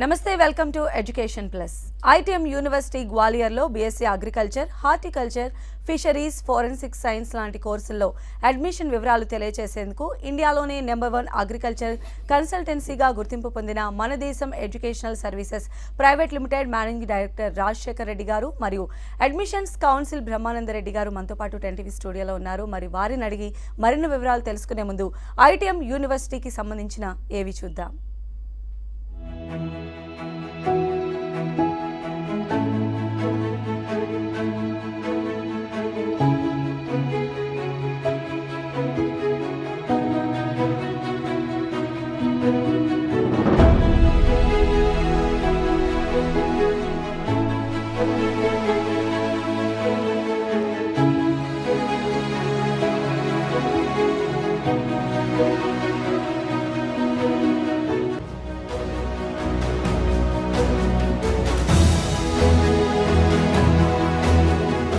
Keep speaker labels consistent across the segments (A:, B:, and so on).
A: నమస్తే welcome to education plus. ITM university గ్వాలియర్లో BSc agriculture, horticulture, fisheries, forensic science లాంటి కోర్సుల్లో అడ్మిషన్ వివరాలు తెలియజేసేందుకు ఇండియాలోనే నెంబర్ 1 అగ్రికల్చర్ కన్సల్టెన్సీగా గుర్తింపు పొందిన మన దేశం educational services private limited managing director Rajasekhar Reddy గారు మరియు అడ్మిషన్స్ కౌన్సిల్ బ్రహ్మానంద రెడ్డి గారు మనతో పాటు 10 స్టూడియోలో ఉన్నారు. మరి వారిని అడిగి మరిన్ని వివరాలు తెలుసుకునే ముందు ఐటీఎం యూనివర్సిటీకి సంబంధించిన ఏవి చూద్దాం.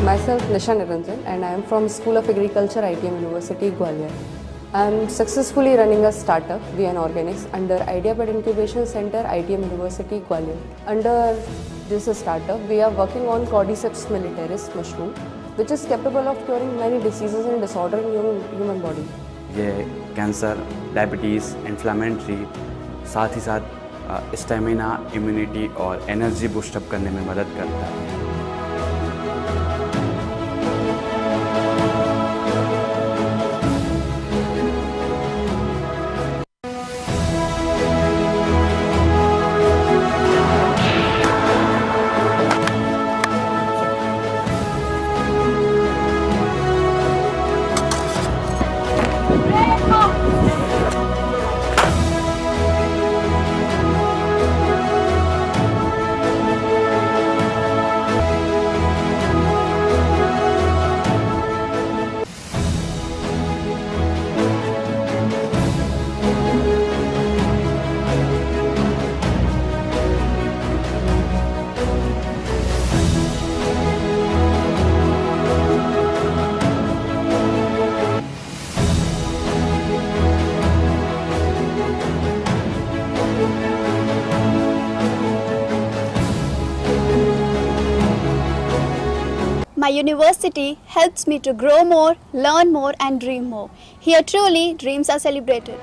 B: Myself Nisha Niranjan and I am from School of Agriculture, ITM University, Gwalior. I am successfully running a startup, VN Organics, under IdeaBud Incubation Center, ITM University, Gwalior. Under this startup, we are working on Cordyceps militaris mushroom, which is capable of curing many diseases and disorders in human body.
C: ये cancer, diabetes, inflammatory, साथ ही साथ stamina, immunity और energy boost up करने में मदद करता है.
D: My university helps me to grow more, learn more and dream more. Here truly dreams are celebrated.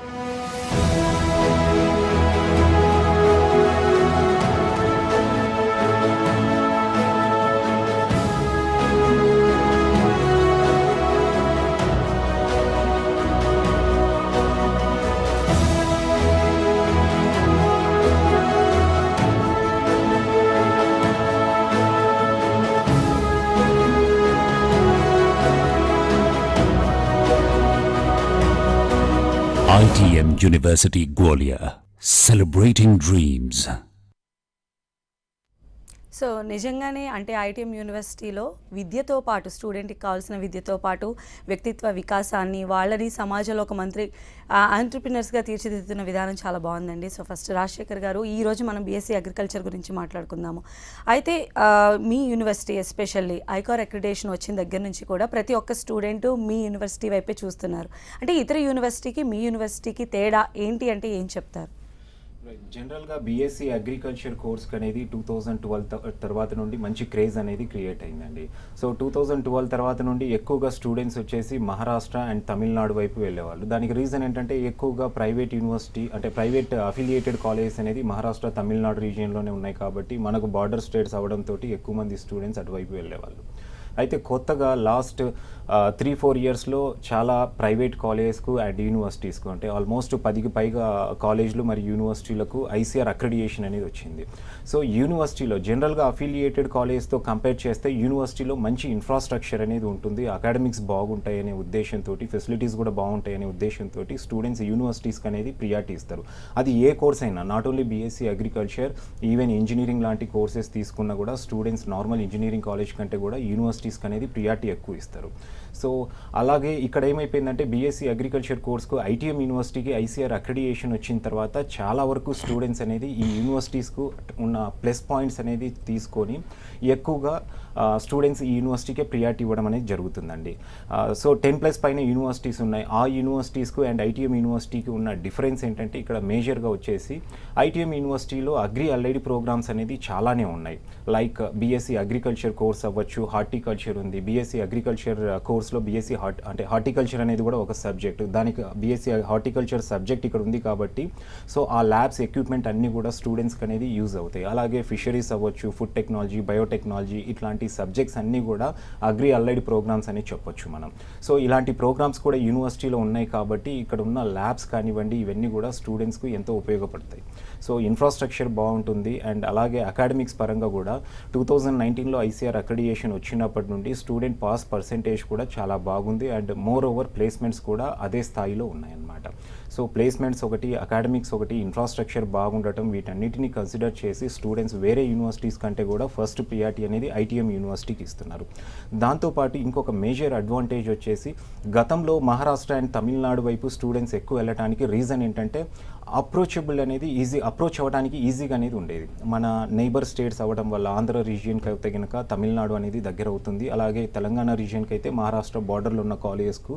E: ITM University Gwalior, celebrating dreams.
A: So నిజంగానే అంటే ఐటీఎం యూనివర్సిటీలో విద్యతో పాటు స్టూడెంట్కి కావాల్సిన విద్యతో పాటు వ్యక్తిత్వ వికాసాన్ని వాళ్ళని సమాజంలో ఒక మంత్రి ఆంటర్ప్రినర్స్గా తీర్చిదిద్దుతున్న విధానం చాలా బాగుందండి. సో ఫస్ట్ రాజశేఖర్ గారు, ఈరోజు మనం బీఎస్సీ అగ్రికల్చర్ గురించి మాట్లాడుకుందాము. అయితే మీ యూనివర్సిటీ ఎస్పెషల్లీ ఐకార్ అక్రిడేషన్ వచ్చిన దగ్గర నుంచి కూడా ప్రతి ఒక్క స్టూడెంట్ మీ యూనివర్సిటీ వైపే చూస్తున్నారు. అంటే ఇతర యూనివర్సిటీకి మీ యూనివర్సిటీకి తేడా ఏంటి అంటే ఏం చెప్తారు?
F: జనరల్గా బీఎస్సీ అగ్రికల్చర్ కోర్స్ అనేది 2012 తర్వాత నుండి మంచి క్రేజ్ అనేది క్రియేట్ అయిందండి. సో 2012 తర్వాత నుండి ఎక్కువగా స్టూడెంట్స్ వచ్చేసి మహారాష్ట్ర అండ్ తమిళనాడు వైపు వెళ్ళేవాళ్ళు. దానికి రీజన్ ఏంటంటే ఎక్కువగా ప్రైవేట్ యూనివర్సిటీ అంటే ప్రైవేట్ అఫిలియేటెడ్ కాలేజెస్ అనేది మహారాష్ట్ర తమిళనాడు రీజియన్లోనే ఉన్నాయి కాబట్టి మనకు బార్డర్ స్టేట్స్ అవడంతో ఎక్కువ మంది స్టూడెంట్స్ అటువైపు వెళ్ళేవాళ్ళు. అయితే కొత్తగా లాస్ట్ 3-4 ఇయర్స్లో చాలా ప్రైవేట్ కాలేజెస్కు అండ్ యూనివర్సిటీస్కు అంటే ఆల్మోస్ట్ 10కి పైగా కాలేజీలు మరియు యూనివర్సిటీలకు ఐసీఆర్ అక్రిడియేషన్ అనేది వచ్చింది. సో యూనివర్సిటీలో జనరల్గా అఫిలియేటెడ్ కాలేజ్తో కంపేర్ చేస్తే యూనివర్సిటీలో మంచి ఇన్ఫ్రాస్ట్రక్చర్ అనేది ఉంటుంది, అకాడమిక్స్ బాగుంటాయనే ఉద్దేశంతో, ఫెసిలిటీస్ కూడా బాగుంటాయనే ఉద్దేశంతో స్టూడెంట్స్ యూనివర్సిటీస్కి అనేది ప్రియారిటీ ఇస్తారు. అది ఏ కోర్స్ అయినా, not only BSE agriculture, even engineering లాంటి కోర్సెస్ తీసుకున్నా కూడా స్టూడెంట్స్ నార్మల్ ఇంజనీరింగ్ కాలేజ్ కంటే కూడా యూనివర్సిటీ యూనివర్సిటీస్కి అనేది ప్రియారిటీ ఎక్కువ ఇస్తారు. సో అలాగే ఇక్కడ ఏమైపోయిందంటే బీఎస్సీ అగ్రికల్చర్ కోర్స్కు ఐటీఎం యూనివర్సిటీకి ఐసీఆర్ అక్రిడియేషన్ వచ్చిన తర్వాత చాలా వరకు స్టూడెంట్స్ అనేది ఈ యూనివర్సిటీస్కు ఉన్న ప్లస్ పాయింట్స్ అనేది తీసుకొని ఎక్కువగా స్టూడెంట్స్ ఈ యూనివర్సిటీకే ప్రియారిటీ ఇవ్వడం అనేది జరుగుతుందండి. సో 10+ పైన యూనివర్సిటీస్ ఉన్నాయి. ఆ యూనివర్సిటీస్కు అండ్ ఐటీఎం యూనివర్సిటీకి ఉన్న డిఫరెన్స్ ఏంటంటే ఇక్కడ మేజర్గా వచ్చేసి ఐటీఎం యూనివర్సిటీలో అగ్రి అలైడ్ ప్రోగ్రామ్స్ అనేది చాలానే ఉన్నాయి. లైక్ బీఎస్సీ అగ్రికల్చర్ కోర్స్ అవ్వచ్చు, హార్టికల్చర్ ఉంది. బీఎస్సీ అగ్రికల్చర్ కోర్స్లో బీఎస్సీ అంటే హార్టికల్చర్ అనేది కూడా ఒక సబ్జెక్ట్. దానికి బీఎస్సీ హార్టికల్చర్ సబ్జెక్ట్ ఇక్కడ ఉంది కాబట్టి సో ఆ ల్యాబ్స్ ఎక్విప్మెంట్ అన్నీ కూడా స్టూడెంట్స్కి అనేది యూజ్ అవుతాయి. అలాగే ఫిషరీస్ అవ్వచ్చు, ఫుడ్ టెక్నాలజీ, బయోటెక్నాలజీ ఇట్లాంటి సబ్జెక్ట్స్ అన్నీ కూడా అగ్రి అలైడ్ ప్రోగ్రామ్స్ అని చెప్పొచ్చు మనం. సో ఇలాంటి ప్రోగ్రామ్స్ కూడా యూనివర్సిటీలో ఉన్నాయి కాబట్టి ఇక్కడ ఉన్న ల్యాబ్స్ కానివ్వండి ఇవన్నీ కూడా స్టూడెంట్స్కు ఎంతో ఉపయోగపడతాయి. సో ఇన్ఫ్రాస్ట్రక్చర్ బాగుంటుంది అండ్ అలాగే అకాడమిక్స్ పరంగా కూడా 2019లో ఐసీఆర్ అక్రిడియేషన్ వచ్చినప్పటి నుండి స్టూడెంట్ పాస్ పర్సెంటేజ్ కూడా చాలా బాగుంది అండ్ మోర్ ఓవర్ ప్లేస్మెంట్స్ కూడా అదే స్థాయిలో ఉన్నాయన్నమాట. సో ప్లేస్మెంట్స్ ఒకటి, అకాడమిక్స్ ఒకటి, ఇన్ఫ్రాస్ట్రక్చర్ బాగుండటం వీటన్నిటిని కన్సిడర్ చేసి స్టూడెంట్స్ వేరే యూనివర్సిటీస్ కంటే కూడా ఫస్ట్ ప్రియారిటీ అనేది ఐటీఎం యూనివర్సిటీకి ఇస్తున్నారు. దాంతోపాటు ఇంకొక మేజర్ అడ్వాంటేజ్ వచ్చేసి గతంలో మహారాష్ట్ర అండ్ తమిళనాడు వైపు స్టూడెంట్స్ ఎక్కువ వెళ్ళడానికి రీజన్ ఏంటంటే అప్రోచబుల్ అనేది అప్రోచ్ అవ్వడానికి ఈజీగా అనేది ఉండేది. మన నైబర్ స్టేట్స్ అవ్వడం వల్ల ఆంధ్ర రీజియన్కి అయితే కనుక తమిళనాడు అనేది దగ్గర అవుతుంది. అలాగే తెలంగాణ రీజియన్కి అయితే మహారాష్ట్ర బార్డర్లో ఉన్న కాలేజెస్కు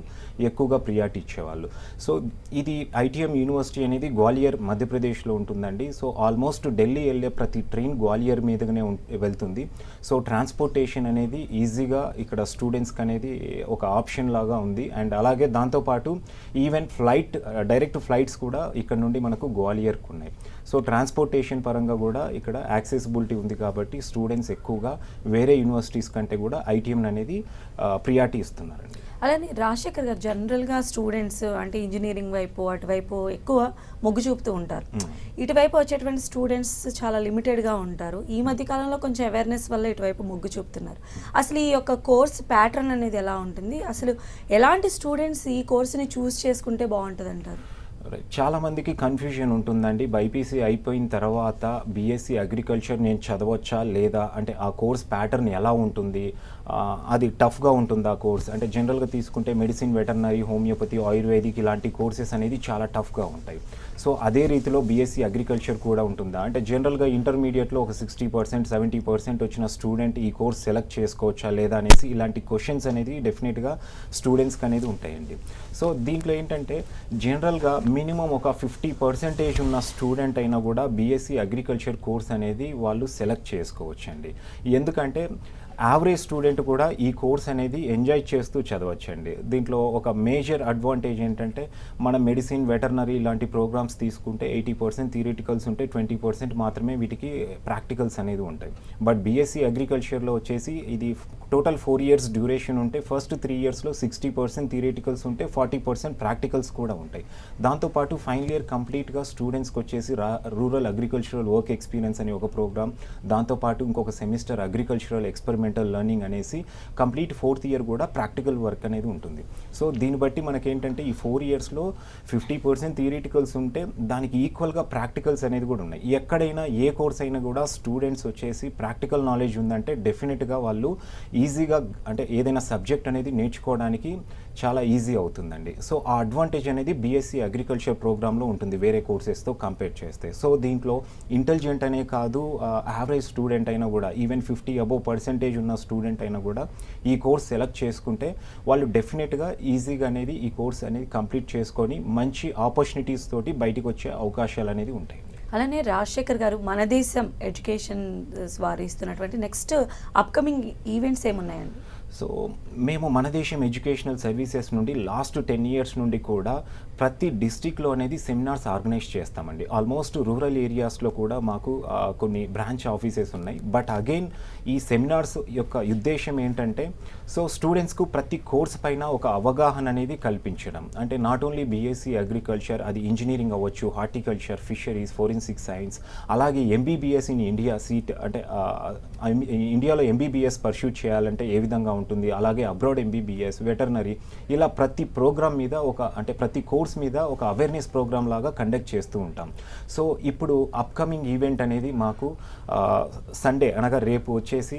F: ఎక్కువగా ప్రియారిటీ ఇచ్చేవాళ్ళు. సో ఇది ఐటీఎం యూనివర్సిటీ అనేది గ్వాలియర్ మధ్యప్రదేశ్లో ఉంటుందండి. సో ఆల్మోస్ట్ ఢిల్లీ వెళ్ళే ప్రతి ట్రైన్ గ్వాలియర్ మీదగానే వెళ్తుంది. సో ట్రాన్స్పోర్టేషన్ అనేది ఈజీగా ఇక్కడ స్టూడెంట్స్కి అనేది ఒక ఆప్షన్ లాగా ఉంది. అండ్ అలాగే దాంతోపాటు ఈవెన్ డైరెక్ట్ ఫ్లైట్స్ కూడా ఇక్కడ నుండి మనకు గ్వాలియర్కు ఉన్నాయి. సో ట్రాన్స్పోర్టేషన్ పరంగా కూడా ఇక్కడ యాక్సెసిబిలిటీ ఉంది కాబట్టి స్టూడెంట్స్ ఎక్కువగా వేరే యూనివర్సిటీస్ కంటే కూడా ఐటీఎం అనేది ప్రియారిటీ ఇస్తున్నారండి.
A: అలానే రాజశేఖర్ గారు జనరల్గా స్టూడెంట్స్ అంటే ఇంజనీరింగ్ వైపు అటువైపు ఎక్కువ మొగ్గు చూపుతూ ఉంటారు. ఇటువైపు వచ్చేటువంటి స్టూడెంట్స్ చాలా లిమిటెడ్గా ఉంటారు. ఈ మధ్య కాలంలో కొంచెం అవేర్నెస్ వల్ల ఇటువైపు మొగ్గు చూపుతున్నారు. అసలు ఈ యొక్క కోర్స్ ప్యాటర్న్ అనేది ఎలా ఉంటుంది, అసలు ఎలాంటి స్టూడెంట్స్ ఈ కోర్సుని చూస్ చేసుకుంటే బాగుంటుంది అంటారు?
F: చాలామందికి కన్ఫ్యూజన్ ఉంటుందండి. బైపీసీ అయిపోయిన తర్వాత బీఎస్సీ అగ్రికల్చర్ నేను చదవచ్చా లేదా, అంటే ఆ కోర్స్ ప్యాటర్న్ ఎలా ఉంటుంది, అది టఫ్గా ఉంటుందా కోర్స్, అంటే జనరల్గా తీసుకుంటే మెడిసిన్, వెటర్నరీ, హోమియోపతి, ఆయుర్వేదిక్ ఇలాంటి కోర్సెస్ అనేది చాలా టఫ్గా ఉంటాయి. సో అదే రీతిలో బీఎస్సీ అగ్రికల్చర్ కూడా ఉంటుందా, అంటే జనరల్గా ఇంటర్మీడియట్లో ఒక 60%, 70% వచ్చిన స్టూడెంట్ ఈ కోర్స్ సెలెక్ట్ చేసుకోవచ్చా లేదా అనేసి ఇలాంటి క్వశ్చన్స్ అనేది డెఫినెట్గా స్టూడెంట్స్కి అనేది ఉంటాయండి. సో దీంట్లో ఏంటంటే జనరల్గా మినిమం ఒక 50% ఉన్న స్టూడెంట్ అయినా కూడా బీఎస్సీ అగ్రికల్చర్ కోర్స్ అనేది వాళ్ళు సెలెక్ట్ చేసుకోవచ్చండి. ఎందుకంటే యావరేజ్ స్టూడెంట్ కూడా ఈ కోర్స్ అనేది ఎంజాయ్ చేస్తూ చదవచ్చండి. దీంట్లో ఒక మేజర్ అడ్వాంటేజ్ ఏంటంటే మన మెడిసిన్, వెటర్నరీ ఇలాంటి ప్రోగ్రామ్స్ తీసుకుంటే 80% థియరిటికల్స్ ఉంటే 20% మాత్రమే వీటికి ప్రాక్టికల్స్ అనేది ఉంటాయి. బట్ బీఎస్సీ అగ్రికల్చర్లో వచ్చేసి ఇది టోటల్ 4 years డ్యూరేషన్ ఉంటే ఫస్ట్ 3 yearsలో 60% థియరిటికల్స్ ఉంటే 40% ప్రాక్టికల్స్ కూడా ఉంటాయి. దాంతోపాటు ఫైనల్ ఇయర్ కంప్లీట్గా స్టూడెంట్స్కి వచ్చేసి రూరల్ అగ్రికల్చరల్ వర్క్ ఎక్స్పీరియన్స్ అని ఒక ప్రోగ్రామ్, దాంతోపాటు ఇంకొక సెమిస్టర్ అగ్రికల్చరల్ ఎక్స్పెరిమెంటల్ లెర్నింగ్ అనేసి కంప్లీట్ 4th year కూడా ప్రాక్టికల్ వర్క్ అనేది ఉంటుంది. సో దీన్ని బట్టి మనకేంటంటే ఈ 4 yearsలో 50% థియరిటికల్స్ ఉంటే దానికి ఈక్వల్గా ప్రాక్టికల్స్ అనేది కూడా ఉన్నాయి. ఎక్కడైనా ఏ కోర్స్ అయినా కూడా స్టూడెంట్స్ వచ్చేసి ప్రాక్టికల్ నాలెడ్జ్ ఉందంటే డెఫినెట్గా వాళ్ళు ఈజీగా అంటే ఏదైనా సబ్జెక్ట్ అనేది నేర్చుకోవడానికి చాలా ఈజీ అవుతుందండి. సో ఆ అడ్వాంటేజ్ అనేది బీఎస్సీ అగ్రికల్చర్ ప్రోగ్రాంలో ఉంటుంది వేరే కోర్సెస్తో కంపేర్ చేస్తే. సో దీంట్లో ఇంటెలిజెంట్ అనే కాదు, యావరేజ్ స్టూడెంట్ అయినా కూడా ఈవెన్ 50% ఉన్న స్టూడెంట్ అయినా కూడా ఈ కోర్స్ సెలెక్ట్ చేసుకుంటే వాళ్ళు డెఫినెట్గా ఈజీగా అనేది ఈ కోర్స్ అనేది కంప్లీట్ చేసుకొని మంచి ఆపర్చునిటీస్ తోటి బయటకు వచ్చే అవకాశాలు అనేది ఉంటాయి.
A: అలానే రాజశేఖర్ గారు, మన దేశం ఎడ్యుకేషన్ వారు ఇస్తున్నటువంటి నెక్స్ట్ అప్కమింగ్ ఈవెంట్స్ ఏమున్నాయండి?
F: సో మేము మన దేశం ఎడ్యుకేషనల్ సర్వీసెస్ నుండి లాస్ట్ 10 years నుండి కూడా ప్రతి డిస్ట్రిక్ట్లో అనేది సెమినార్స్ ఆర్గనైజ్ చేస్తామండి. ఆల్మోస్ట్ రూరల్ ఏరియాస్లో కూడా మాకు కొన్ని బ్రాంచ్ ఆఫీసెస్ ఉన్నాయి. బట్ అగైన్ ఈ సెమినార్స్ యొక్క ఉద్దేశం ఏంటంటే సో స్టూడెంట్స్కు ప్రతి కోర్స్ పైన ఒక అవగాహన అనేది కల్పించడం. అంటే నాట్ ఓన్లీ బీఎస్సీ అగ్రికల్చర్, అది ఇంజనీరింగ్ అవ్వచ్చు, హార్టికల్చర్, ఫిషరీస్, ఫోరెన్సిక్ సైన్స్, అలాగే ఎంబీబీఎస్ ఇన్ ఇండియా సీట్, అంటే ఇండియాలో ఎంబీబీఎస్ పర్సూట్ చేయాలంటే ఏ విధంగా ఉంటుంది, అలాగే అబ్రాడ్ ఎంబీబీఎస్, వెటర్నరీ, ఇలా ప్రతి ప్రోగ్రామ్ మీద అంటే ప్రతి కోర్స్ కోర్స్ మీద ఒక అవేర్నెస్ ప్రోగ్రామ్ లాగా కండక్ట్ చేస్తూ ఉంటాం. సో ఇప్పుడు అప్కమింగ్ ఈవెంట్ అనేది మాకు సండే అనగా రేపు వచ్చేసి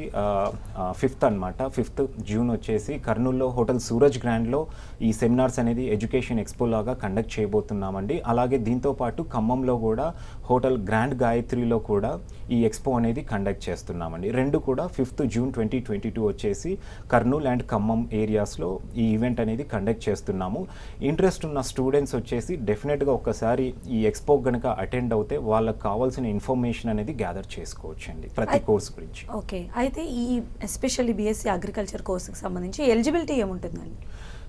F: 5th అనమాట, 5th జూన్ వచ్చేసి కర్నూలులో హోటల్ సూరజ్ గ్రాండ్లో ఈ సెమినార్స్ అనేది ఎడ్యుకేషన్ ఎక్స్పో లాగా కండక్ట్ చేయబోతున్నామండి. అలాగే దీంతోపాటు ఖమ్మంలో కూడా హోటల్ గ్రాండ్ గాయత్రిలో కూడా ఈ ఎక్స్పో అనేది కండక్ట్ చేస్తున్నామండి. రెండు కూడా 5th జూన్ 2022 వచ్చేసి కర్నూలు అండ్ ఖమ్మం ఏరియాస్లో ఈ ఈవెంట్ అనేది కండక్ట్ చేస్తున్నాము. ఇంట్రెస్ట్ ఉన్న స్టూడెంట్స్ వచ్చేసి డెఫినెట్గా ఒక్కసారి ఈ ఎక్స్పో కనుక అటెండ్ అవుతే వాళ్ళకి కావాల్సిన ఇన్ఫర్మేషన్ అనేది గ్యాదర్ చేసుకోవచ్చు అండి ప్రతి కోర్స్ గురించి.
A: ఓకే, అయితే ఈ ఎస్పెషల్లీ బీఎస్సీ అగ్రికల్చర్ కోర్సుకి సంబంధించి ఎలిజిబిలిటీ ఏముంటుందండి?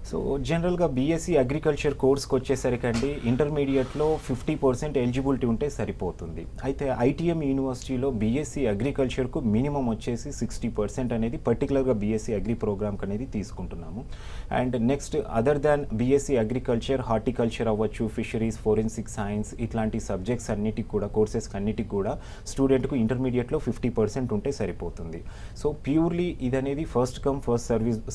F: సో జనరల్గా బీఎస్సీ అగ్రికల్చర్ కోర్స్కి వచ్చేసరికి అండి ఇంటర్మీడియట్లో 50% ఎలిజిబిలిటీ ఉంటే సరిపోతుంది. అయితే ఐటీఎం యూనివర్సిటీలో బీఎస్సీ అగ్రికల్చర్కు మినిమం వచ్చేసి 60% అనేది పర్టికులర్గా బీఎస్సీ అగ్రి ప్రోగ్రామ్కి అనేది తీసుకుంటున్నాము. And next other than BSc agriculture, horticulture అవ్వచ్చు, ఫిషరీస్, ఫోరెన్సిక్ సైన్స్ ఇట్లాంటి సబ్జెక్ట్స్ అన్నిటికి కూడా కోర్సెస్కి అన్నిటికి కూడా స్టూడెంట్కు ఇంటర్మీడియట్లో 50% ఉంటే సరిపోతుంది. సో ప్యూర్లీ ఇది అనేది first come first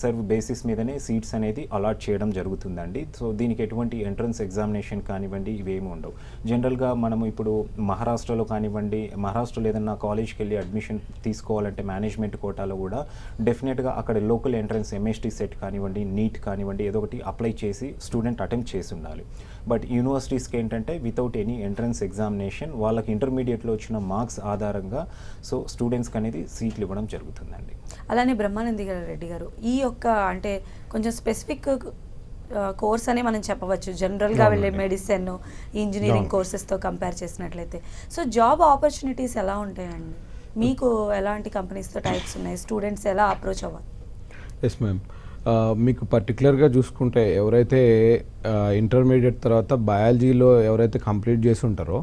F: serve basis మీదనే సీట్స్ అనేది అలాట్ చేయడం జరుగుతుందండి. సో దీనికి ఎటువంటి ఎంట్రన్స్ ఎగ్జామినేషన్ కానివ్వండి ఇవేమి ఉండవు. జనరల్గా మనము ఇప్పుడు మహారాష్ట్రలో కానివ్వండి, మహారాష్ట్రలో ఏదన్నా కాలేజ్కి వెళ్ళి అడ్మిషన్ తీసుకోవాలంటే మేనేజ్మెంట్ కోటాలో కూడా డెఫినెట్గా అక్కడ లోకల్ ఎంట్రన్స్ ఎంఎస్టీ సెట్ కానివ్వండి, నీట్ కానివ్వండి ఏదో ఒకటి అప్లై చేసి స్టూడెంట్ అటెంప్ట్ చేసి ఉండాలి. బట్ యూనివర్సిటీస్కి ఏంటంటే వితౌట్ ఎనీ ఎంట్రన్స్ ఎగ్జామినేషన్ వాళ్ళకి ఇంటర్మీడియట్లో వచ్చిన మార్క్స్ ఆధారంగా సో స్టూడెంట్స్కి అనేది సీట్లు ఇవ్వడం జరుగుతుందండి.
A: అలానే బ్రహ్మానంది రెడ్డి గారు, ఈ యొక్క అంటే కొంచెం స్పెసిఫిక్ కోర్స్ అని మనం చెప్పవచ్చు, జనరల్గా వెళ్ళే మెడిసిన్, ఇంజనీరింగ్ కోర్సెస్తో కంపేర్ చేసినట్లయితే. సో జాబ్ ఆపర్చునిటీస్ ఎలా ఉంటాయండి? మీకు ఎలాంటి కంపెనీస్తో టైప్స్ ఉన్నాయి? స్టూడెంట్స్ ఎలా అప్రోచ్ అవ్వాలి?
G: ఎస్ మ్యామ్, మీకు పర్టికులర్గా చూసుకుంటే ఎవరైతే ఇంటర్మీడియట్ తర్వాత బయాలజీలో ఎవరైతే కంప్లీట్ చేసి ఉంటారో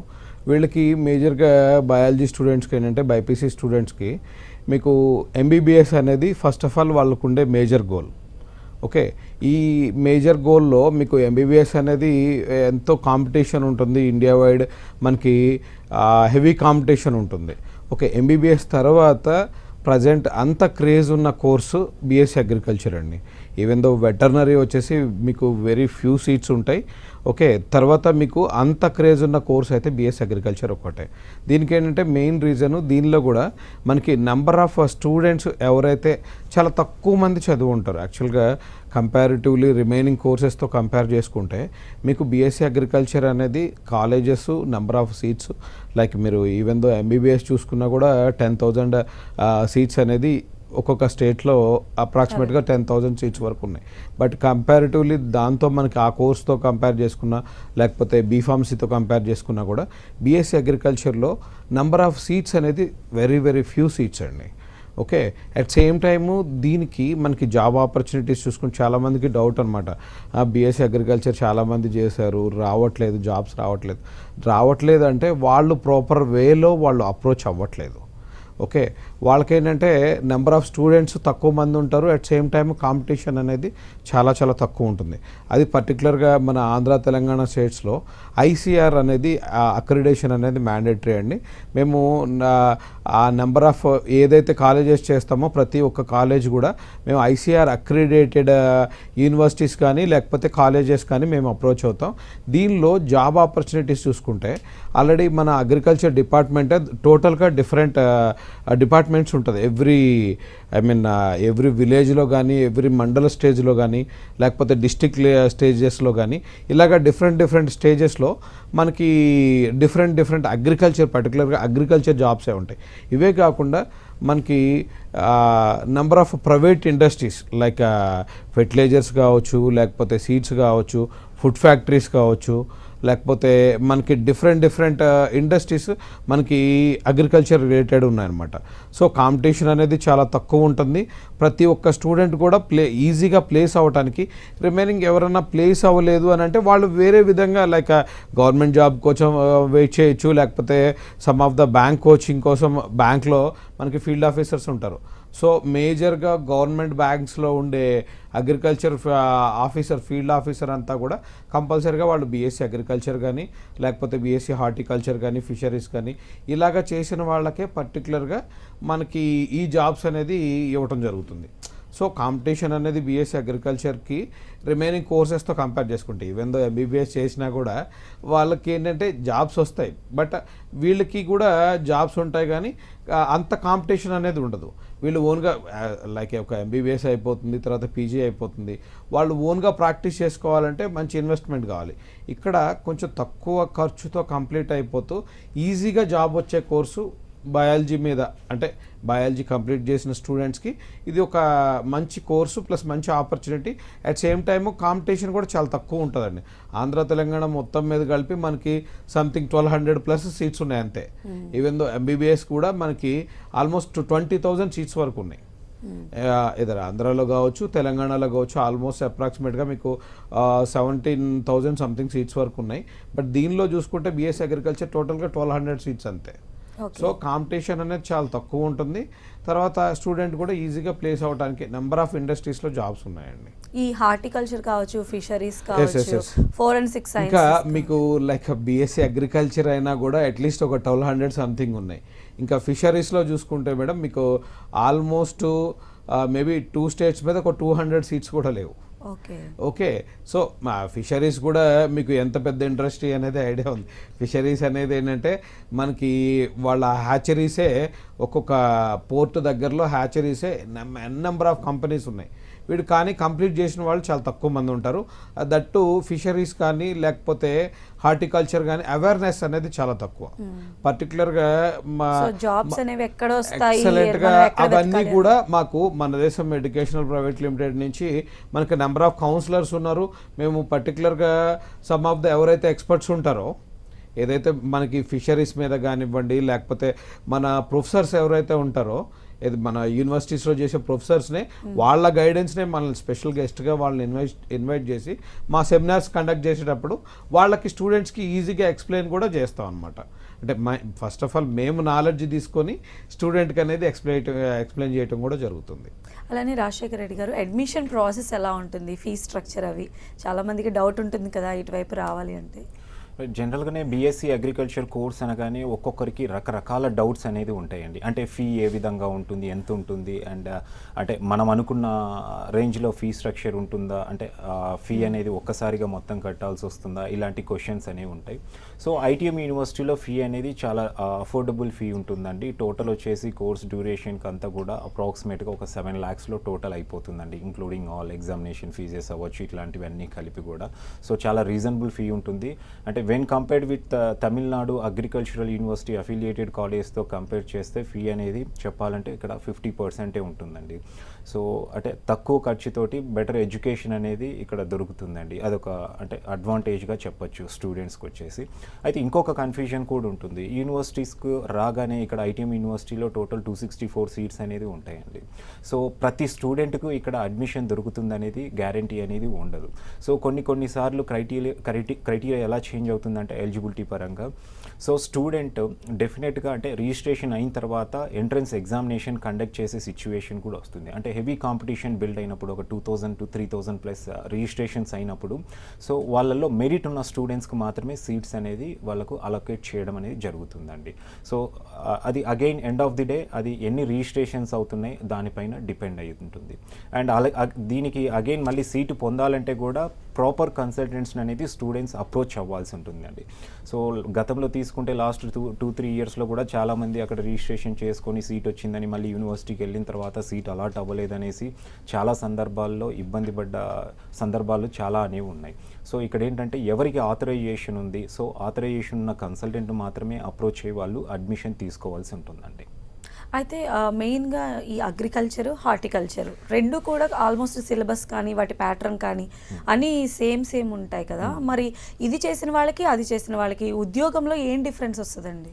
G: వీళ్ళకి మేజర్గా బయాలజీ స్టూడెంట్స్కి ఏంటంటే బైపీసీ స్టూడెంట్స్కి మీకు ఎంబీబీఎస్ అనేది ఫస్ట్ ఆఫ్ ఆల్ వాళ్ళకు ఉండే మేజర్ గోల్. ఓకే, ఈ మేజర్ గోల్లో మీకు ఎంబీబీఎస్ అనేది ఎంతో కాంపిటీషన్ ఉంటుంది, ఇండియా వైడ్ మనకి హెవీ కాంపిటీషన్ ఉంటుంది. ఓకే, ఎంబీబీఎస్ తర్వాత ప్రజెంట్ అంత క్రేజ్ ఉన్న కోర్సు బీఎస్సీ అగ్రికల్చర్ అండి. ఈవెన్ దో వెటర్నరీ వచ్చేసి మీకు వెరీ ఫ్యూ సీట్స్ ఉంటాయి. ఓకే, తర్వాత మీకు అంత క్రేజ్ ఉన్న కోర్స్ అయితే బీఎస్సీ అగ్రికల్చర్ ఒకటే. దీనికి ఏంటంటే మెయిన్ రీజను దీనిలో కూడా మనకి నెంబర్ ఆఫ్ స్టూడెంట్స్ ఎవరైతే చాలా తక్కువ మంది చదువు ఉంటారు. యాక్చువల్గా కంపారిటివ్లీ రిమైనింగ్ కోర్సెస్తో కంపేర్ చేసుకుంటే మీకు బీఎస్సీ అగ్రికల్చర్ అనేది colleges number of seats like మీరు ఈవెన్ దో ఎంబీబీఎస్ చూసుకున్నా కూడా 10,000 సీట్స్ అనేది ఒక్కొక్క స్టేట్లో అప్రాక్సిమేట్గా 10,000 సీట్స్ వరకు ఉన్నాయి. బట్ కంపారిటివ్లీ దాంతో మనకి ఆ కోర్స్తో కంపేర్ చేసుకున్నా లేకపోతే బీఫార్మసీతో కంపేర్ చేసుకున్నా కూడా బీఎస్సీ అగ్రికల్చర్లో నెంబర్ ఆఫ్ సీట్స్ అనేది వెరీ వెరీ ఫ్యూ సీట్స్ అండి. ఓకే, అట్ సేమ్ టైము దీనికి మనకి జాబ్ ఆపర్చునిటీస్ చూసుకుని చాలామందికి డౌట్ అనమాట, బీఎస్సీ అగ్రికల్చర్ చాలామంది చేశారు జాబ్స్ రావట్లేదు అంటే వాళ్ళు ప్రాపర్ వేలో వాళ్ళు అప్రోచ్ అవ్వట్లేదు. ఓకే, వాళ్ళకేంటంటే నెంబర్ ఆఫ్ స్టూడెంట్స్ తక్కువ మంది ఉంటారు, అట్ సేమ్ టైం కాంపిటీషన్ అనేది చాలా చాలా తక్కువ ఉంటుంది. అది పర్టికులర్గా మన ఆంధ్ర తెలంగాణ స్టేట్స్లో ఐసీఆర్ అనేది అక్రిడేషన్ అనేది మ్యాండేటరీ అండి. మేము ఆ నెంబర్ ఆఫ్ ఏదైతే కాలేజెస్ చేస్తామో ప్రతి ఒక్క కాలేజ్ కూడా మేము ఐసీఆర్ అక్రిడేటెడ్ యూనివర్సిటీస్ కానీ లేకపోతే కాలేజెస్ కానీ మేము అప్రోచ్ అవుతాం. దీనిలో జాబ్ ఆపర్చునిటీస్ చూసుకుంటే ఆల్రెడీ మన అగ్రికల్చర్ డిపార్ట్మెంటే టోటల్గా డిఫరెంట్ డిపార్ట్మెంట్స్ ఉంటుంది. ఎవ్రీ విలేజ్లో కానీ ఎవ్రీ మండల స్టేజ్లో కానీ లేకపోతే డిస్టిక్ స్టేజెస్లో కానీ ఇలాగ డిఫరెంట్ స్టేజెస్లో మనకి డిఫరెంట్ అగ్రికల్చర్ పర్టికులర్గా అగ్రికల్చర్ జాబ్సే ఉంటాయి. ఇవే కాకుండా మనకి number of private industries like fertilizers కావచ్చు, లేకపోతే సీడ్స్ కావచ్చు, ఫుడ్ ఫ్యాక్టరీస్ కావచ్చు, లేకపోతే మనకి డిఫరెంట్ ఇండస్ట్రీస్ మనకి అగ్రికల్చర్ రిలేటెడ్ ఉన్నాయన్నమాట. సో కాంపిటీషన్ అనేది చాలా తక్కువ ఉంటుంది. ప్రతి ఒక్క స్టూడెంట్ కూడా ఈజీగా ప్లేస్ అవ్వడానికి, రిమైనింగ్ ఎవరైనా ప్లేస్ అవ్వలేదు అని అంటే వాళ్ళు వేరే విధంగా లైక్ గవర్నమెంట్ జాబ్ కోసం వెయిట్ చేయొచ్చు, లేకపోతే some of the bank coaching కోసం బ్యాంక్లో మనకి ఫీల్డ్ ఆఫీసర్స్ ఉంటారు. సో మేజర్గా గవర్నమెంట్ బ్యాంక్స్లో ఉండే అగ్రికల్చర్ ఆఫీసర్, ఫీల్డ్ ఆఫీసర్ అంతా కూడా కంపల్సరీగా వాళ్ళు బీఎస్సీ అగ్రికల్చర్ కానీ లేకపోతే బీఎస్సీ హార్టికల్చర్ కానీ ఫిషరీస్ కానీ ఇలాగ చేసిన వాళ్ళకే పర్టికులర్గా మనకి ఈ జాబ్స్ అనేది ఇవ్వటం జరుగుతుంది. సో కాంపిటీషన్ అనేది బీఎస్సీ అగ్రికల్చర్కి రిమైనింగ్ కోర్సెస్తో కంపేర్ చేసుకుంటే ఈవెన్ దో ఎంబీబీఎస్ చేసినా కూడా వాళ్ళకి ఏంటంటే జాబ్స్ వస్తాయి, బట్ వీళ్ళకి కూడా జాబ్స్ ఉంటాయి కానీ అంత కాంపిటీషన్ అనేది ఉండదు. వీళ్ళు ఓన్గా లైక్ ఒక ఎంబీబీఎస్ అయిపోతుంది, తర్వాత పీజీ అయిపోతుంది, వాళ్ళు ఓన్గా ప్రాక్టీస్ చేసుకోవాలంటే మంచి ఇన్వెస్ట్మెంట్ కావాలి. ఇక్కడ కొంచెం తక్కువ ఖర్చుతో కంప్లీట్ అయిపోతూ ఈజీగా జాబ్ వచ్చే కోర్సు బయాలజీ మీద, అంటే బయాలజీ కంప్లీట్ చేసిన స్టూడెంట్స్కి ఇది ఒక మంచి కోర్సు ప్లస్ మంచి opportunity. At same time competition కూడా చాలా తక్కువ ఉంటుందండి. ఆంధ్ర తెలంగాణ మొత్తం మీద కలిపి మనకి సంథింగ్ 1200+ సీట్స్ ఉన్నాయి అంతే. ఈవెన్ దో ఎంబీబీఎస్ కూడా మనకి ఆల్మోస్ట్ 20,000 సీట్స్ వరకు ఉన్నాయి. ఇద్దరు ఆంధ్రాలో కావచ్చు, తెలంగాణలో కావచ్చు, ఆల్మోస్ట్ అప్రాక్సిమేట్గా మీకు 17,000 సంథింగ్ సీట్స్ వరకు ఉన్నాయి. బట్ దీనిలో చూసుకుంటే బీఎస్సీ అగ్రికల్చర్ టోటల్గా 1200 సీట్స్ అంతే. సో కాంపిటీషన్ అనేది చాలా తక్కువ ఉంటుంది. తర్వాత స్టూడెంట్ కూడా ఈజీగా ప్లేస్ అవడానికి నెంబర్ ఆఫ్ ఇండస్ట్రీస్లో జాబ్స్ ఉన్నాయండి.
A: ఈ హార్టికల్చర్ కావచ్చు, ఫిషరీస్ కావచ్చు, ఫోరెన్సిక్ సైన్స్,
G: ఇంకా మీకు లైక్ బీఎస్సీ అగ్రికల్చర్ అయినా కూడా అట్లీస్ట్ ఒక 1200 సంథింగ్ ఉన్నాయి. ఇంకా ఫిషరీస్లో చూసుకుంటే మేడం మీకు ఆల్మోస్ట్ మేబీ 2 స్టేట్స్ మీద ఒక 200 సీట్స్ కూడా లేవు. ఓకే, సో మా ఫిషరీస్ కూడా మీకు ఎంత పెద్ద ఇండస్ట్రీ అనేది ఐడియా ఉంది. ఫిషరీస్ అనేది ఏంటంటే మనకి వాళ్ళ హ్యాచరీసే, ఒక్కొక్క పోర్ట్ దగ్గరలో హ్యాచరీసే నెంబర్ ఆఫ్ కంపెనీస్ ఉన్నాయి. వీడు కానీ కంప్లీట్ చేసిన వాళ్ళు చాలా తక్కువ మంది ఉంటారు. దట్టు ఫిషరీస్ కానీ లేకపోతే హార్టికల్చర్ కానీ అవేర్నెస్ అనేది చాలా తక్కువ. పర్టికులర్గా ఎక్సలెంట్గా అవన్నీ కూడా మాకు మన దేశం ఎడ్యుకేషనల్ ప్రైవేట్ లిమిటెడ్ నుంచి మనకి నెంబర్ ఆఫ్ కౌన్సిలర్స్ ఉన్నారు. మేము పర్టికులర్గా సమ్ ఆఫ్ ద ఎవరైతే ఎక్స్పర్ట్స్ ఉంటారో, ఏదైతే మనకి ఫిషరీస్ మీద కానివ్వండి, లేకపోతే మన ప్రొఫెసర్స్ ఎవరైతే ఉంటారో, ఇది మన యూనివర్సిటీస్లో చేసే ప్రొఫెసర్స్నే, వాళ్ళ గైడెన్స్నే మనల్ని స్పెషల్ గెస్ట్గా వాళ్ళని ఇన్వైట్ చేసి మా సెమినార్స్ కండక్ట్ చేసేటప్పుడు వాళ్ళకి స్టూడెంట్స్కి ఈజీగా ఎక్స్ప్లెయిన్ కూడా చేస్తాం అనమాట. అంటే ఫస్ట్ ఆఫ్ ఆల్ మేము నాలెడ్జ్ తీసుకొని స్టూడెంట్కి అనేది ఎక్స్ప్లెయిన్ చేయడం కూడా జరుగుతుంది.
A: అలానే రాజశేఖర రెడ్డి గారు, అడ్మిషన్ ప్రాసెస్ ఎలా ఉంటుంది, ఫీ స్ట్రక్చర్ అవి చాలామందికి డౌట్ ఉంటుంది కదా ఇటువైపు రావాలి అంటే?
F: జనరల్గానే బీఎస్సీ అగ్రికల్చర్ కోర్స్ అనగానే ఒక్కొక్కరికి రకరకాల డౌట్స్ అనేది ఉంటాయండి. అంటే ఫీ ఏ విధంగా ఉంటుంది, ఎంత ఉంటుంది, అండ్ అంటే మనం అనుకున్న రేంజ్లో ఫీ స్ట్రక్చర్ ఉంటుందా, అంటే ఫీ అనేది ఒక్కసారిగా మొత్తం కట్టాల్సి వస్తుందా, ఇలాంటి క్వశ్చన్స్ అనేవి ఉంటాయి. సో ఐటీఎం యూనివర్సిటీలో ఫీ అనేది చాలా అఫోర్డబుల్ ఫీ ఉంటుందండి. టోటల్ వచ్చేసి కోర్స్ డ్యూరేషన్కి అంతా కూడా అప్రాక్సిమేట్గా ఒక 7 lakhsలో టోటల్ అయిపోతుందండి, ఇంక్లూడింగ్ ఆల్ ఎగ్జామినేషన్ ఫీజెస్ అవ్వచ్చు, ఇట్లాంటివన్నీ కలిపి కూడా. సో చాలా రీజనబుల్ ఫీ ఉంటుంది. అంటే when compared with Tamil Nadu agricultural university affiliated కాలేజ్తో కంపేర్ చేస్తే ఫీ అనేది చెప్పాలంటే ఇక్కడ 50% ఉంటుందండి. సో అంటే తక్కువ ఖర్చుతోటి బెటర్ ఎడ్యుకేషన్ అనేది ఇక్కడ దొరుకుతుందండి. అదొక అంటే అడ్వాంటేజ్గా చెప్పొచ్చు స్టూడెంట్స్కి వచ్చేసి. అయితే ఇంకొక కన్ఫ్యూజన్ కూడా ఉంటుంది. యూనివర్సిటీస్కు రాగానే ఇక్కడ ఐటీఎం యూనివర్సిటీలో టోటల్ 264 సీట్స్ అనేది ఉంటాయండి. సో ప్రతి స్టూడెంట్కు ఇక్కడ అడ్మిషన్ దొరుకుతుంది అనేది గ్యారంటీ అనేది ఉండదు. సో కొన్నిసార్లు క్రైటీరియా ఎలా చేంజ్ అవుతుందంటే ఎలిజిబిలిటీ పరంగా, సో స్టూడెంట్ డెఫినెట్గా అంటే రిజిస్ట్రేషన్ అయిన తర్వాత ఎంట్రన్స్ ఎగ్జామినేషన్ కండక్ట్ చేసే సిచ్యువేషన్ కూడా వస్తుంది. అంటే హెవీ కాంపిటీషన్ బిల్డ్ అయినప్పుడు ఒక 2,000 to 3,000+ రిజిస్ట్రేషన్స్ అయినప్పుడు, సో వాళ్ళల్లో మెరిట్ ఉన్న స్టూడెంట్స్కి మాత్రమే సీట్స్ అనేది వాళ్ళకు అలొకేట్ చేయడం అనేది జరుగుతుందండి. సో అది again end of the day అది ఎన్ని రిజిస్ట్రేషన్స్ అవుతున్నాయి దానిపైన డిపెండ్ అయి ఉంటుంది. అండ్ దీనికి అగైన్ మళ్ళీ సీటు పొందాలంటే కూడా ప్రాపర్ కన్సల్టెంట్స్ అనేది స్టూడెంట్స్ అప్రోచ్ అవ్వాల్సి ఉంటుందండి. సో గతంలో తీసుకుంటే లాస్ట్ 2-3 ఇయర్స్లో కూడా చాలామంది అక్కడ రిజిస్ట్రేషన్ చేసుకొని సీట్ వచ్చిందని మళ్ళీ యూనివర్సిటీకి వెళ్ళిన తర్వాత సీట్ అలాట్ అవ్వలేదనేసి చాలా సందర్భాల్లో ఇబ్బంది పడ్డ సందర్భాలు చాలా అనేవి ఉన్నాయి. సో ఇక్కడ ఏంటంటే ఎవరికి ఆథరైజేషన్ ఉంది, సో ఆథరైజేషన్ ఉన్న కన్సల్టెంట్ మాత్రమే అప్రోచ్ అయ్యి వాళ్ళు అడ్మిషన్ తీసుకోవాల్సి ఉంటుందండి.
A: అయితే మెయిన్గా ఈ అగ్రికల్చరు, హార్టికల్చరు రెండు కూడా ఆల్మోస్ట్ సిలబస్ కానీ వాటి ప్యాటర్న్ కానీ అన్నీ సేమ్ ఉంటాయి కదా. మరి ఇది చేసిన వాళ్ళకి అది చేసిన వాళ్ళకి ఉద్యోగంలో ఏం డిఫరెన్స్ వస్తుందండి?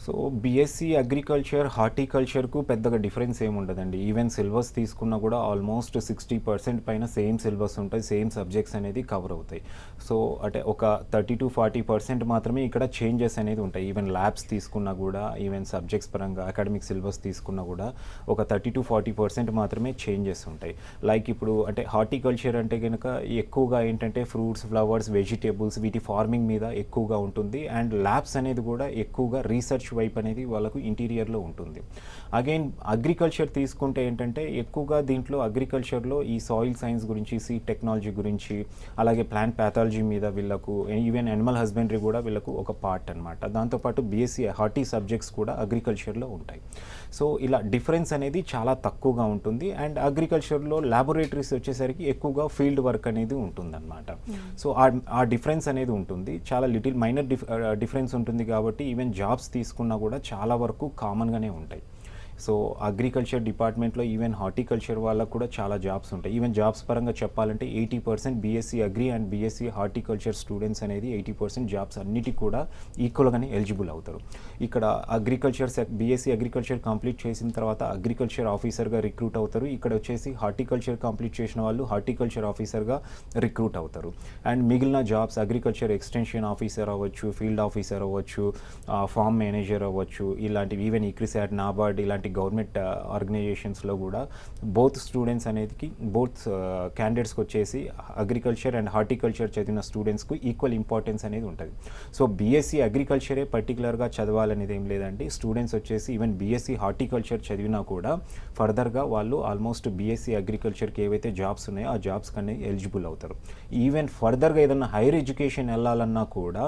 F: సో బీఎస్సీ అగ్రికల్చర్ హార్టికల్చర్కు పెద్దగా డిఫరెన్స్ ఏమి ఉండదండి. ఈవెన్ సిలబస్ తీసుకున్నా కూడా ఆల్మోస్ట్ 60% పైన సేమ్ సిలబస్ ఉంటాయి, సేమ్ సబ్జెక్ట్స్ అనేది కవర్ అవుతాయి. సో అంటే ఒక 30 to 40% మాత్రమే ఇక్కడ చేంజెస్ అనేది ఉంటాయి. ఈవెన్ ల్యాబ్స్ తీసుకున్నా కూడా, ఈవెన్ సబ్జెక్ట్స్ పరంగా అకాడమిక్ సిలబస్ తీసుకున్నా కూడా ఒక 30 to 40% మాత్రమే చేంజెస్ ఉంటాయి. లైక్ ఇప్పుడు అంటే హార్టికల్చర్ అంటే కనుక ఎక్కువగా ఏంటంటే ఫ్రూట్స్, ఫ్లవర్స్, వెజిటేబుల్స్ వీటి ఫార్మింగ్ మీద ఎక్కువగా ఉంటుంది. అండ్ ల్యాబ్స్ అనేది కూడా ఎక్కువగా రీసెర్చ్ రీసెర్చ్ వైపు అనేది వాళ్ళకు ఇంటీరియర్లో ఉంటుంది. అగైన్ అగ్రికల్చర్ తీసుకుంటే ఏంటంటే ఎక్కువగా దీంట్లో అగ్రికల్చర్లో ఈ సాయిల్ సైన్స్ గురించి, సీడ్ టెక్నాలజీ గురించి, అలాగే ప్లాంట్ ప్యాథాలజీ మీద వీళ్ళకు, ఈవెన్ యానిమల్ హస్బెండరీ కూడా వీళ్ళకు ఒక పార్ట్ అనమాట. దాంతోపాటు బీఎస్సీ హార్టీ సబ్జెక్ట్స్ కూడా అగ్రికల్చర్లో ఉంటాయి. సో ఇలా డిఫరెన్స్ అనేది చాలా తక్కువగా ఉంటుంది. అండ్ అగ్రికల్చర్లో ల్యాబొరేటరీస్ వచ్చేసరికి ఎక్కువగా ఫీల్డ్ వర్క్ అనేది ఉంటుందన్నమాట. సో ఆ డిఫరెన్స్ అనేది ఉంటుంది, చాలా లిటిల్ మైనర్ డిఫరెన్స్ ఉంటుంది. కాబట్టి ఈవెన్ జాబ్స్ తీసుకున్నా కూడా చాలా వరకు కామన్గానే ఉంటాయి. సో అగ్రికల్చర్ డిపార్ట్మెంట్లో ఈవెన్ హార్టికల్చర్ వాళ్ళకు కూడా చాలా జాబ్స్ ఉంటాయి. ఈవెన్ జాబ్స్ పరంగా చెప్పాలంటే 80% BSc agri and BSc horticulture students అనేది 80% జాబ్స్ అన్నిటికీ కూడా ఈక్వల్గానే ఎలిజిబుల్ అవుతారు. ఇక్కడ బీఎస్సీ అగ్రికల్చర్ కంప్లీట్ చేసిన తర్వాత అగ్రికల్చర్ ఆఫీసర్గా రిక్రూట్ అవుతారు. ఇక్కడ వచ్చేసి హార్టికల్చర్ కంప్లీట్ చేసిన వాళ్ళు హార్టికల్చర్ ఆఫీసర్గా రిక్రూట్ అవుతారు. అండ్ మిగిలిన జాబ్స్ అగ్రికల్చర్ ఎక్స్టెన్షన్ ఆఫీసర్ అవ్వచ్చు, ఫీల్డ్ ఆఫీసర్ అవ్వచ్చు, ఫార్మ్ మేనేజర్ అవ్వచ్చు, ఇలాంటివి ఈవెన్ ఇక్రిసాట్, నాబార్డ్ ఇలాంటి గవర్నమెంట్ ఆర్గనైజేషన్స్లో కూడా బోత్ స్టూడెంట్స్ అనేది క్యాండిడేట్స్కి వచ్చేసి అగ్రికల్చర్ అండ్ హార్టికల్చర్ చదివిన స్టూడెంట్స్కు ఈక్వల్ ఇంపార్టెన్స్ అనేది ఉంటుంది. సో బీఎస్సీ అగ్రికల్చరే పర్టికులర్గా చదవాలనేది ఏం లేదండి. స్టూడెంట్స్ వచ్చేసి ఈవెన్ బీఎస్సీ హార్టికల్చర్ చదివినా కూడా ఫర్దర్గా వాళ్ళు ఆల్మోస్ట్ బీఎస్సీ అగ్రికల్చర్కి ఏవైతే జాబ్స్ ఉన్నాయో ఆ జాబ్స్కి అనేది ఎలిజిబుల్ అవుతారు. ఈవెన్ ఫర్దర్గా ఏదైనా హైయర్ ఎడ్యుకేషన్ వెళ్ళాలన్నా కూడా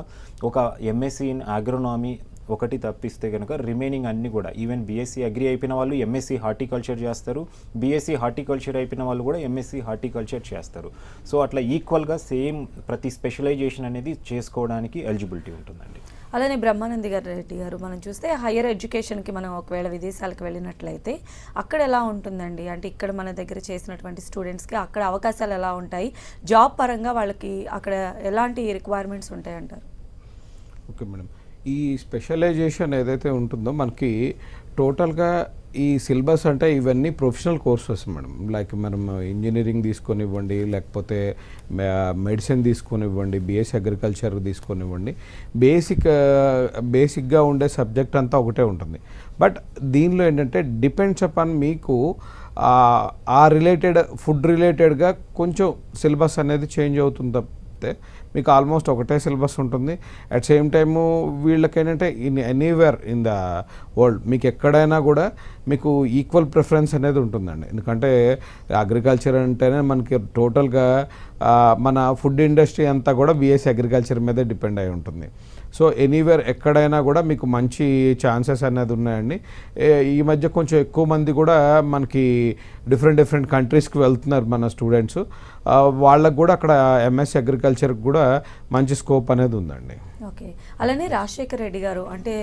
F: ఒక ఎంఎస్సీ ఇన్ అగ్రోనామీ ఒకటి తప్పిస్తే కనుక రిమైనింగ్ అన్నీ కూడా ఈవెన్ బీఎస్సీ అగ్రి అయిపోయిన వాళ్ళు ఎంఎస్సీ హార్టికల్చర్ చేస్తారు, బీఎస్సీ హార్టికల్చర్ అయిపోయిన వాళ్ళు కూడా ఎంఎస్సీ హార్టికల్చర్ చేస్తారు. సో అట్లా ఈక్వల్గా సేమ్ ప్రతి స్పెషలైజేషన్ అనేది చేసుకోవడానికి ఎలిజిబిలిటీ ఉంటుందండి.
A: అలానే బ్రహ్మానంది రెడ్డి గారు, మనం చూస్తే హయ్యర్ ఎడ్యుకేషన్కి మనం ఒకవేళ విదేశాలకు వెళ్ళినట్లయితే అక్కడ ఎలా ఉంటుందండి? అంటే ఇక్కడ మన దగ్గర చేసినటువంటి స్టూడెంట్స్కి అక్కడ అవకాశాలు ఎలా ఉంటాయి? జాబ్ పరంగా వాళ్ళకి అక్కడ ఎలాంటి రిక్వైర్మెంట్స్ ఉంటాయంటారు?
G: ఓకే మేడం, ఈ స్పెషలైజేషన్ ఏదైతే ఉంటుందో మనకి టోటల్గా ఈ సిలబస్ అంటే ఇవన్నీ ప్రొఫెషనల్ కోర్సెస్ మేడం. లైక్ మనం ఇంజనీరింగ్ తీసుకొనివ్వండి, లేకపోతే మెడిసిన్ తీసుకొనివ్వండి, బీఎస్సీ అగ్రికల్చర్ తీసుకొనివ్వండి, బేసిక్గా ఉండే సబ్జెక్ట్ అంతా ఒకటే ఉంటుంది. బట్ దీనిలో ఏంటంటే డిపెండ్స్ అపాన్ మీకు ఆ రిలేటెడ్ ఫుడ్ రిలేటెడ్గా కొంచెం సిలబస్ అనేది చేంజ్ అవుతుంది తప్పితే మీకు ఆల్మోస్ట్ ఒకటే సిలబస్ ఉంటుంది. అట్ సేమ్ టైము వీళ్ళకేంటంటే ఎనీవేర్ ఇన్ ద వరల్డ్ మీకు ఎక్కడైనా కూడా మీకు ఈక్వల్ ప్రిఫరెన్స్ అనేది ఉంటుందండి. ఎందుకంటే అగ్రికల్చర్ అంటేనే మనకి టోటల్గా మన ఫుడ్ ఇండస్ట్రీ అంతా కూడా బీఎస్సీ అగ్రికల్చర్ మీదే డిపెండ్ అయి ఉంటుంది. సో ఎనీవేర్ ఎక్కడైనా కూడా మీకు మంచి ఛాన్సెస్ అనేది ఉన్నాయండి. ఈ మధ్య కొంచెం ఎక్కువ మంది కూడా మనకి డిఫరెంట్ కంట్రీస్కి వెళ్తున్నారు మన స్టూడెంట్స్. వాళ్ళకు కూడా అక్కడ ఎంఎస్సీ అగ్రికల్చర్కి కూడా మంచి స్కోప్ అనేది ఉందండి.
A: ఓకే, అలానే రాజశేఖర్ రెడ్డి గారు, అంటే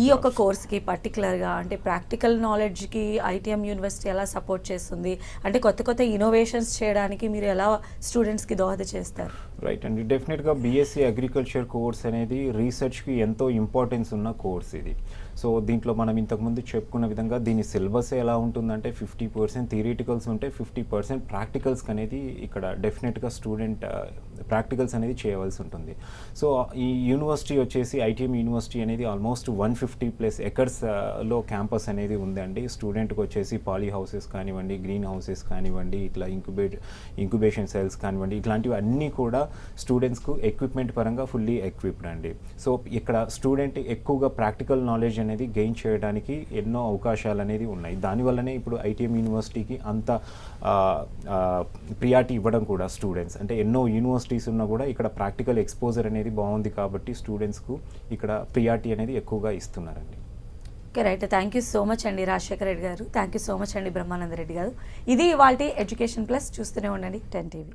A: ఈ యొక్క కోర్స్కి పర్టికులర్గా అంటే ప్రాక్టికల్ నాలెడ్జ్కి ఐటీఎం యూనివర్సిటీ ఎలా సపోర్ట్ చేస్తుంది? అంటే కొత్త ఇన్నోవేషన్స్ చేయడానికి మీరు ఎలా స్టూడెంట్స్కి దోహద చేస్తారు?
F: రైట్ అండి, డెఫినెట్గా బీఎస్సీ అగ్రికల్చర్ కోర్స్ అనేది రీసెర్చ్కి ఎంతో ఇంపార్టెన్స్ ఉన్న కోర్స్ ఇది. సో దీంట్లో మనం ఇంతకుముందు చెప్పుకున్న విధంగా దీని సిలబస్ ఎలా ఉంటుందంటే 50% థియరిటికల్స్ ఉంటే 50% ప్రాక్టికల్స్ అనేది ఇక్కడ డెఫినెట్గా స్టూడెంట్ ప్రాక్టికల్స్ అనేది చేయవలసి ఉంటుంది. సో ఈ యూనివర్సిటీ వచ్చేసి ఐటీఎం యూనివర్సిటీ అనేది ఆల్మోస్ట్ 150+ ఎకర్స్లో క్యాంపస్ అనేది ఉందండి. స్టూడెంట్కి వచ్చేసి పాలీ హౌసెస్ కానివ్వండి, గ్రీన్ హౌసెస్ కానివ్వండి, ఇట్లా ఇంక్యుబేషన్ సెల్స్ కానివ్వండి, ఇట్లాంటివి అన్నీ కూడా స్టూడెంట్స్కు ఎక్విప్మెంట్ పరంగా ఫుల్లీ ఎక్విప్డ్ అండి. సో ఇక్కడ స్టూడెంట్ ఎక్కువగా ప్రాక్టికల్ నాలెడ్జ్ అనేది గెయిన్ చేయడానికి ఎన్నో అవకాశాలు అనేది ఉన్నాయి. దానివల్లనే ఇప్పుడు ఐటీఎం యూనివర్సిటీకి అంత ప్రియారిటీ ఇవ్వడం కూడా స్టూడెంట్స్, అంటే ఎన్నో యూనివర్సిటీస్ ఉన్నా కూడా ఇక్కడ ప్రాక్టికల్ ఎక్స్పోజర్ అనేది బాగుంది కాబట్టి స్టూడెంట్స్కు ఇక్కడ ప్రియారిటీ అనేది ఎక్కువగా ఇస్తున్నారండి.
A: Okay, right. Thank you so much అండి రాజశేఖర్ రెడ్డి గారు. థ్యాంక్ యూ సో మచ్ అండి బ్రహ్మానంద రెడ్డి గారు. ఇది ఇవాల్టి ఎడ్యుకేషన్ ప్లస్. చూస్తూనే ఉండండి 10 TV.